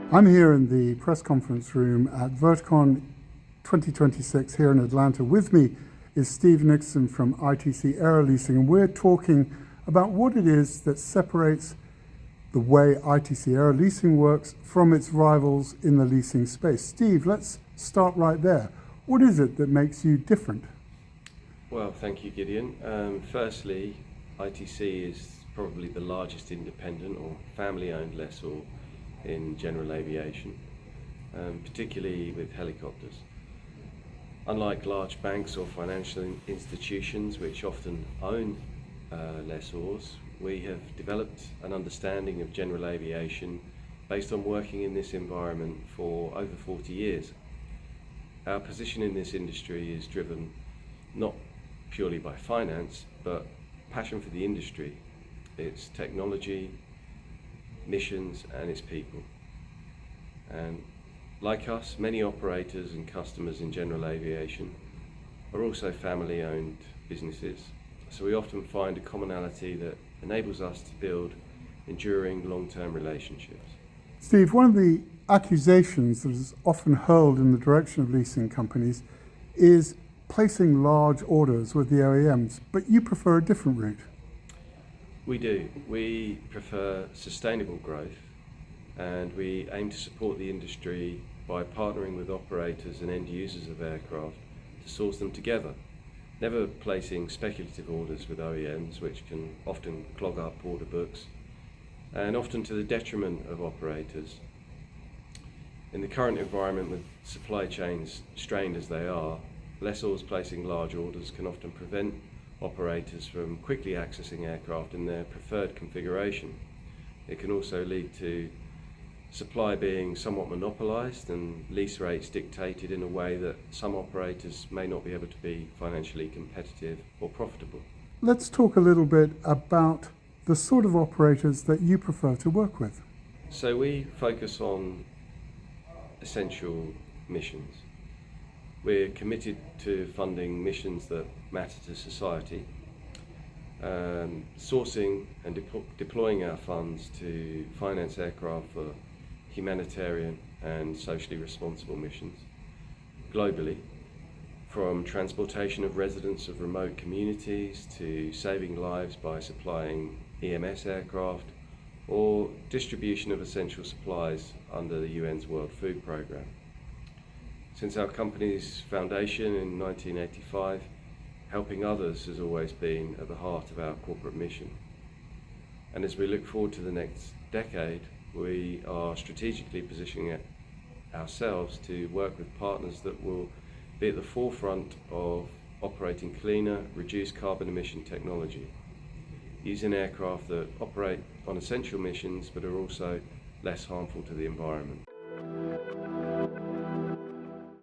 I'm here in the press conference room at Verticon 2026 here in Atlanta. With me is Steve Nixon from ITC AeroLeasing, and we're talking about what it is that separates the way ITC AeroLeasing works from its rivals in the leasing space. Steve, let's start right there. What is it that makes you different? Well, thank you, Gideon. Firstly, ITC is probably the largest independent or family-owned lessor in general aviation, particularly with helicopters. Unlike large banks or financial institutions which often own lessors, we have developed an understanding of general aviation based on working in this environment for over 40 years. Our position in this industry is driven not purely by finance, but passion for the industry, its technology, missions and its people. And like us, many operators and customers in general aviation are also family-owned businesses, so we often find a commonality that enables us to build enduring long-term relationships. Steve, one of the accusations that is often hurled in the direction of leasing companies is placing large orders with the OEMs, but you prefer a different route. We do. We prefer sustainable growth, and we aim to support the industry by partnering with operators and end users of aircraft to source them together, never placing speculative orders with OEMs, which can often clog up order books, and often to the detriment of operators. In the current environment, with supply chains strained as they are, lessors placing large orders can often prevent operators from quickly accessing aircraft in their preferred configuration. It can also lead to supply being somewhat monopolised and lease rates dictated in a way that some operators may not be able to be financially competitive or profitable. Let's talk a little bit about the sort of operators that you prefer to work with. So we focus on essential missions. We're committed to funding missions that matter to society, sourcing and deploying our funds to finance aircraft for humanitarian and socially responsible missions globally, from transportation of residents of remote communities to saving lives by supplying EMS aircraft or distribution of essential supplies under the UN's World Food Programme. Since our company's foundation in 1985, helping others has always been at the heart of our corporate mission. And as we look forward to the next decade, we are strategically positioning ourselves to work with partners that will be at the forefront of operating cleaner, reduced carbon emission technology, using aircraft that operate on essential missions but are also less harmful to the environment.